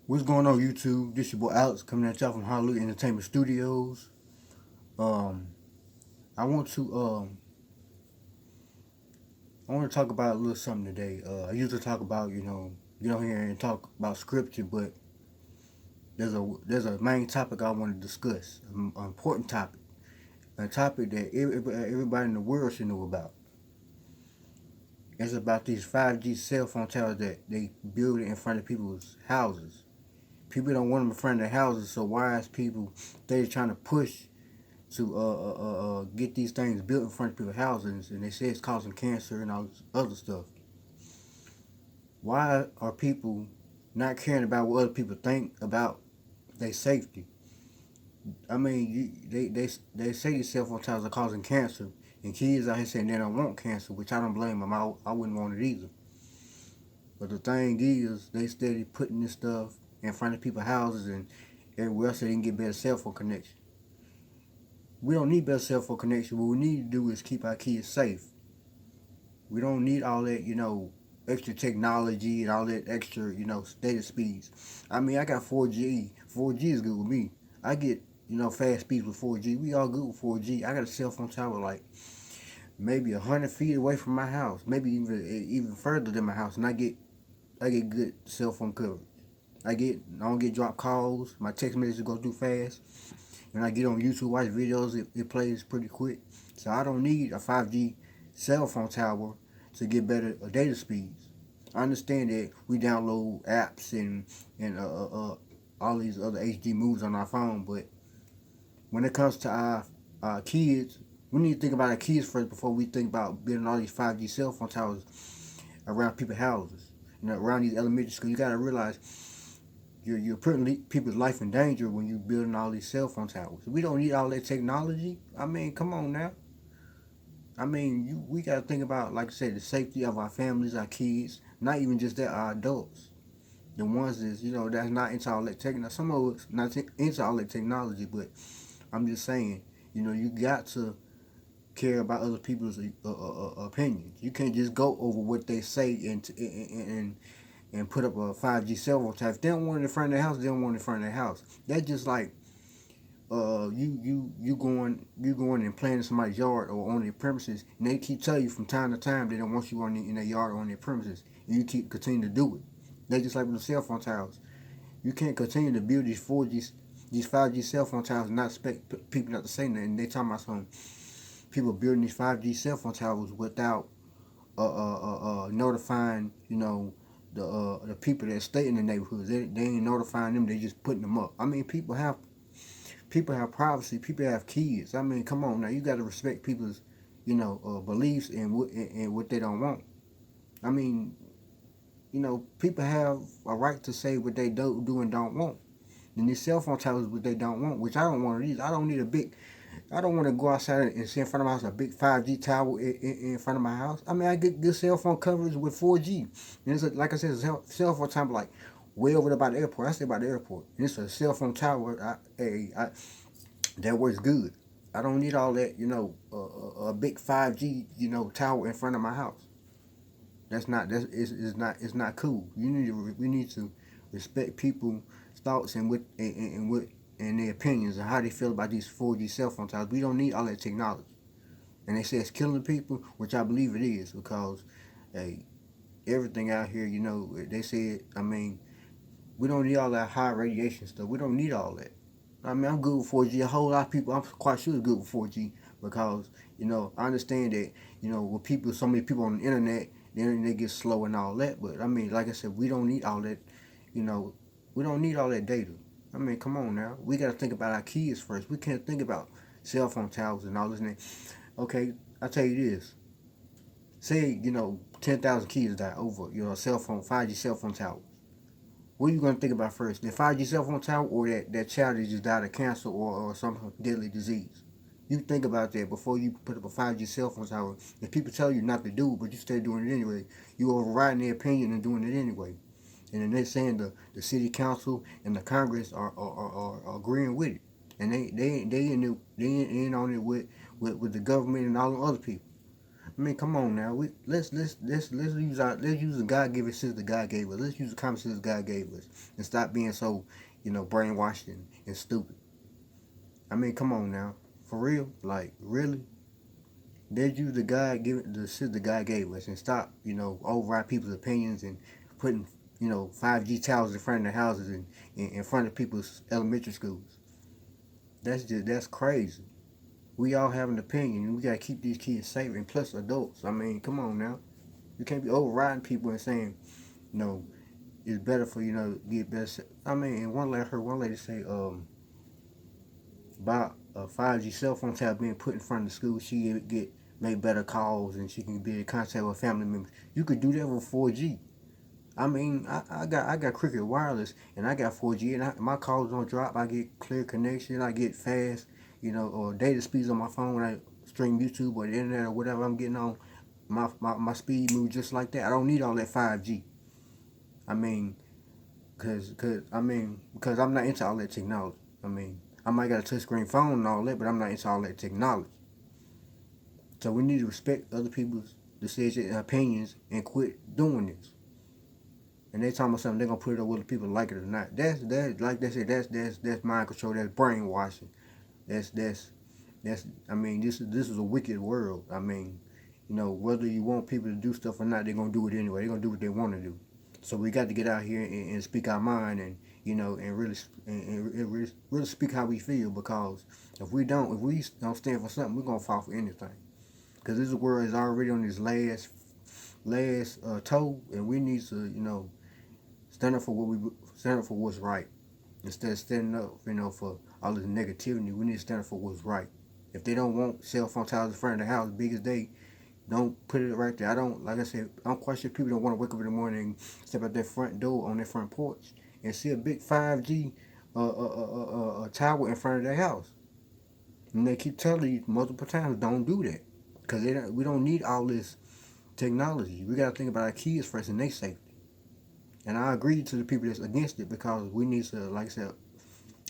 What's going on, YouTube? This your boy Alex coming at y'all from Hallelujah Entertainment Studios. Um, I want to talk about a little something today. I usually talk about get on here and talk about scripture, but there's a main topic I want to discuss, an important topic, a topic that everybody in the world should know about. It's about these 5G cell phone towers that they build in front of people's houses. People don't want them in front of their houses, so wise people they're trying to push to get these things built in front of people's houses, and they say it's causing cancer and all this other stuff. Why are people not caring about what other people think about their safety? I mean, they say these cell phone towers are causing cancer, and kids out here saying they don't want cancer, which I don't blame them. I wouldn't want it either. But the thing is, they steady putting this stuff in front of people's houses and everywhere else so they can get better cell phone connection. We don't need better cell phone connection. What we need to do is keep our kids safe. We don't need all that, extra technology and all that extra, data speeds. I mean, I got 4G. 4G is good with me. I get, fast speeds with 4G. We all good with 4G. I got a cell phone tower like maybe 100 feet away from my house, maybe even further than my house, and I get good cell phone coverage. I don't get dropped calls. My text messages go through fast. When I get on YouTube, watch videos, it plays pretty quick. So I don't need a 5G cell phone tower to get better data speeds. I understand that we download apps and all these other HD movies on our phone, but when it comes to our kids, we need to think about our kids first before we think about building all these 5G cell phone towers around people's houses, around these elementary schools. You gotta realize you're putting people's life in danger when you're building all these cell phone towers. We don't need all that technology. I mean, come on now. I mean, we got to think about, like I said, the safety of our families, our kids, not even just that, our adults. The ones that's not into all that technology. Some of us not into all that technology, but I'm just saying, you got to care about other people's opinions. You can't just go over what they say and put up a 5G cell phone tower. If they don't want it in front of their house, they don't want it in front of their house. That's just like you going and playing in somebody's yard or on their premises, and they keep telling you from time to time they don't want you in their yard or on their premises, and you keep continue to do it. That's just like with the cell phone towers. You can't continue to build these 5G cell phone towers and not expect people not to say nothing. They talking about some people building these 5G cell phone towers without notifying the people that stay in the neighborhoods. They ain't notifying them. They just putting them up. I mean, people have privacy. People have kids. I mean, come on now. You got to respect people's, beliefs and what they don't want. I mean, people have a right to say what they do and don't want. And these cell phone towers, what they don't want, which I don't want these. I don't need a big. I don't want to go outside and see in front of my house a big 5G tower in front of my house. I mean, I get good cell phone coverage with 4G. And it's like I said, a cell phone tower like way over there by the airport. I stay by the airport. And it's a cell phone tower that works good. I don't need all that, a big 5G, tower in front of my house. It's not cool. We need to respect people's thoughts and their opinions and how they feel about these 4G cell phone towers. We don't need all that technology. And they say it's killing people, which I believe it is because, hey, everything out here, they said. I mean, we don't need all that high radiation stuff. We don't need all that. I mean, I'm good with 4G. A whole lot of people, I'm quite sure, is good with 4G because, I understand that, with people, so many people on the internet, the internet gets slow and all that. But I mean, like I said, we don't need all that, you know, we don't need all that data. I mean, come on now. We got to think about our kids first. We can't think about cell phone towers and all this. Okay, I tell you this. Say, 10,000 kids die over, cell phone, 5G cell phone tower. What are you going to think about first? The 5G cell phone tower or that child that just died of cancer or some deadly disease? You think about that before you put up a 5G cell phone tower. If people tell you not to do it, but you stay doing it anyway, you overriding their opinion and doing it anyway. And then they're saying the city council and the Congress are agreeing with it. And they in on it with the government and all the other people. I mean, come on now. Let's use the God given sense that God gave us. Let's use the common sense God gave us, and stop being so, brainwashed and stupid. I mean, come on now, for real. Like, really, let's use the sense that God gave us, and stop, override people's opinions and putting, 5G towers in front of their houses and in front of people's elementary schools. That's crazy. We all have an opinion, and we gotta keep these kids safe, and plus adults. I mean, come on now. You can't be overriding people and saying, you know, it's better for get better. I mean, and I heard one lady say, about a 5G cell phone tab being put in front of the school, she get make better calls and she can be in contact with family members. You could do that with 4G. I mean, I got Cricket Wireless and I got 4G and my calls don't drop. I get clear connection. I get fast, or data speeds on my phone when I stream YouTube or the internet or whatever I'm getting on. My speed moves just like that. I don't need all that 5G. I mean, because I'm not into all that technology. I mean, I might got a touchscreen phone and all that, but I'm not into all that technology. So we need to respect other people's decisions and opinions and quit doing this. And they talking about something, they're gonna put it up whether people like it or not. That's like they said, that's mind control, that's brainwashing. That's I mean, this is a wicked world. I mean, whether you want people to do stuff or not, they're gonna do it anyway. They're gonna do what they want to do. So we got to get out here and speak our mind and really speak how we feel, because if we don't stand for something, we're gonna fall for anything. Because this world is already on this last toe, and we need to stand up for what's right instead of standing up for all this negativity. We need to stand up for what's right. If they don't want cell phone towers in front of the house, big as they, don't put it right there. Like I said, I'm quite sure people don't want to wake up in the morning and step out their front door on their front porch and see a big 5G tower in front of their house. And they keep telling you multiple times, don't do that. Because we don't need all this technology. We got to think about our kids first and their safety. And I agree to the people that's against it, because we need to, like I said,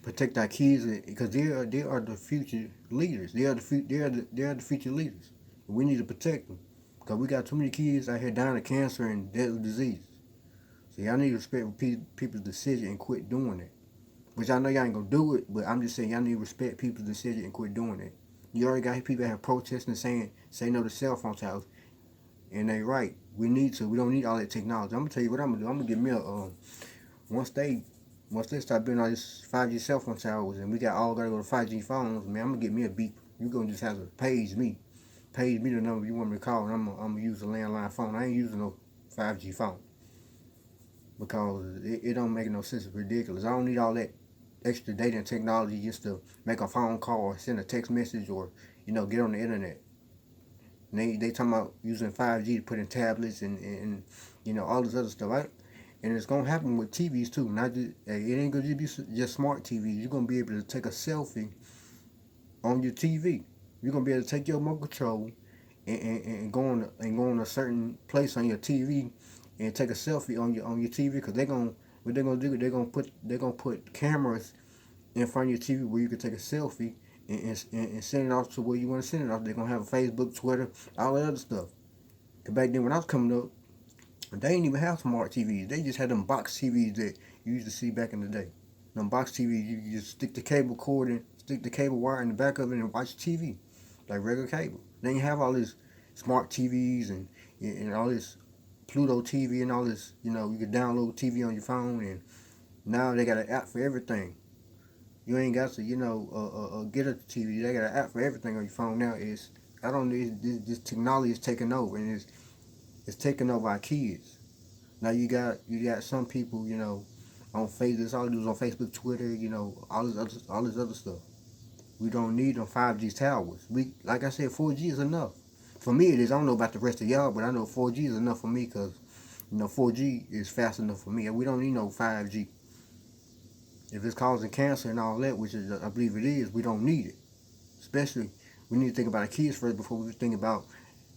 protect our kids, because they are the future leaders. They are the future leaders. We need to protect them, because we got too many kids out here dying of cancer and deadly diseases. So y'all need to respect people's decision and quit doing it. Which I know y'all ain't gonna do it, but I'm just saying y'all need to respect people's decision and quit doing it. You already got people out here protesting, saying say no to cell phone towers, and they right. We don't need all that technology. I'm gonna tell you what I'm gonna do. I'm gonna get me a once they start building all these 5G cell phone towers and we gotta go to 5G phones, man, I'm gonna get me a beep. You gonna just have to page me the number you want me to call, and I'm gonna use a landline phone. I ain't using no 5G phone, because it don't make no sense. It's ridiculous. I don't need all that extra data and technology just to make a phone call or send a text message or get on the internet. And they talking about using 5G to put in tablets and all this other stuff. And it's gonna happen with TVs too. Not just it ain't gonna be just smart TVs. You're gonna be able to take a selfie on your TV. You're gonna be able to take your remote control and go on a certain place on your TV and take a selfie on your TV, because what they're gonna do, they're gonna put cameras in front of your TV where you can take a selfie and send it off to where you want to send it off. They're gonna have a Facebook, Twitter, all that other stuff. Cause back then when I was coming up, they didn't even have smart TVs. They just had them box TVs that you used to see back in the day. Them box TVs, you just stick the cable cord and stick the cable wire in the back of it and watch TV like regular cable. They didn't have all these smart TVs and all this Pluto TV and all this. You could download TV on your phone, and now they got an app for everything. You ain't got to get a TV. They got an app for everything on your phone now. I don't know. This technology is taking over, and it's taking over our kids. Now you got some people, on Facebook. All they do is on Facebook, Twitter, all this other stuff. We don't need them 5G towers. Like I said, 4G is enough. For me, it is. I don't know about the rest of y'all, but I know 4G is enough for me, because 4G is fast enough for me. And we don't need no 5G. If it's causing cancer and all that, which is I believe it is, we don't need it. Especially, we need to think about our kids first before we think about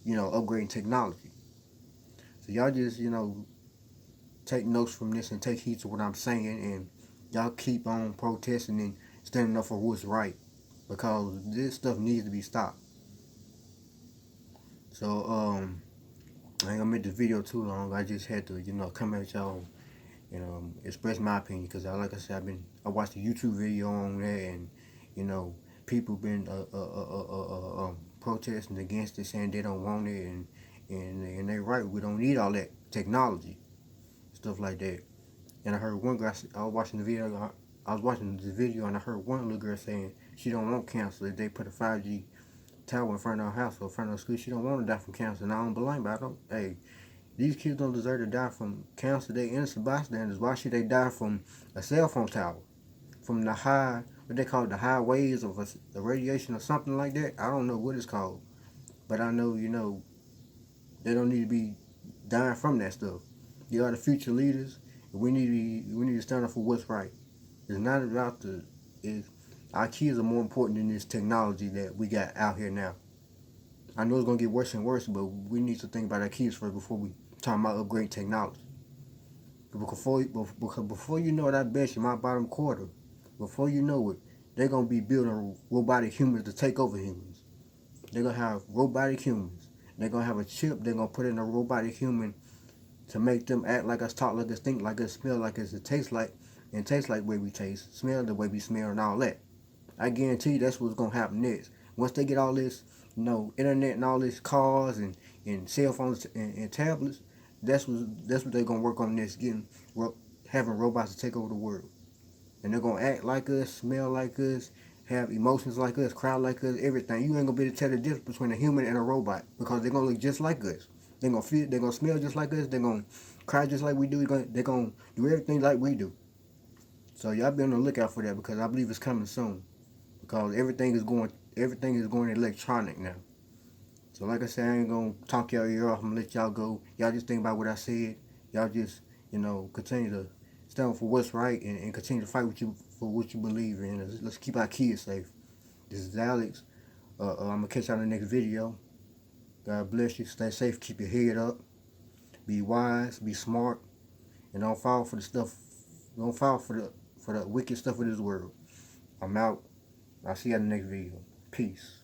upgrading technology. So y'all just take notes from this and take heed to what I'm saying, and y'all keep on protesting and standing up for what's right, because this stuff needs to be stopped. So I ain't gonna make this video too long. I just had to, come at y'all and express my opinion because, like I said, I watched a YouTube video on that, and you know, people been protesting against it, saying they don't want it, and they right. We don't need all that technology, stuff like that. And I heard one guy. I was watching the video. I was watching the video, and I heard one little girl saying she don't want cancer if they put a 5G tower in front of her house or in front of her school. She don't want to die from cancer, and I don't blame her. I don't. Hey, these kids don't deserve to die from cancer. They innocent bystanders. Why should they die from a cell phone tower? From the high, what they call it, the high waves of the radiation or something like that? I don't know what it's called. But I know, they don't need to be dying from that stuff. They are the future leaders. And we need to stand up for what's right. It's not about our kids are more important than this technology that we got out here now. I know it's gonna get worse and worse, but we need to think about our kids first before we talk about upgrade technology. Before you know it, I bet you my bottom quarter, before you know it, they're gonna be building robotic humans to take over humans. They're gonna have robotic humans. They're gonna have a chip. They're gonna put in a robotic human to make them act like us, talk like us, think like us, smell like us, and taste like the way we taste, smell the way we smell, and all that. I guarantee you that's what's gonna happen next. Once they get all this, internet and all these cars and cell phones and tablets, that's what they're gonna work on next. Having robots to take over the world, and they're gonna act like us, smell like us, have emotions like us, cry like us, everything. You ain't gonna be able to tell the difference between a human and a robot because they're gonna look just like us. They're gonna feel, they're gonna smell just like us. They're gonna cry just like we do. They're gonna do everything like we do. So y'all be on the lookout for that because I believe it's coming soon. Because everything is going electronic now. So like I said, I ain't gonna talk y'all ear off. I'm gonna let y'all go. Y'all just think about what I said. Y'all just continue to stand for what's right and continue to fight for what you believe in. Let's keep our kids safe. This is Alex. I'm gonna catch y'all in the next video. God bless you. Stay safe. Keep your head up. Be wise. Be smart. And don't fall for the stuff. Don't fall for the wicked stuff of this world. I'm out. I'll see you in the next video. Peace.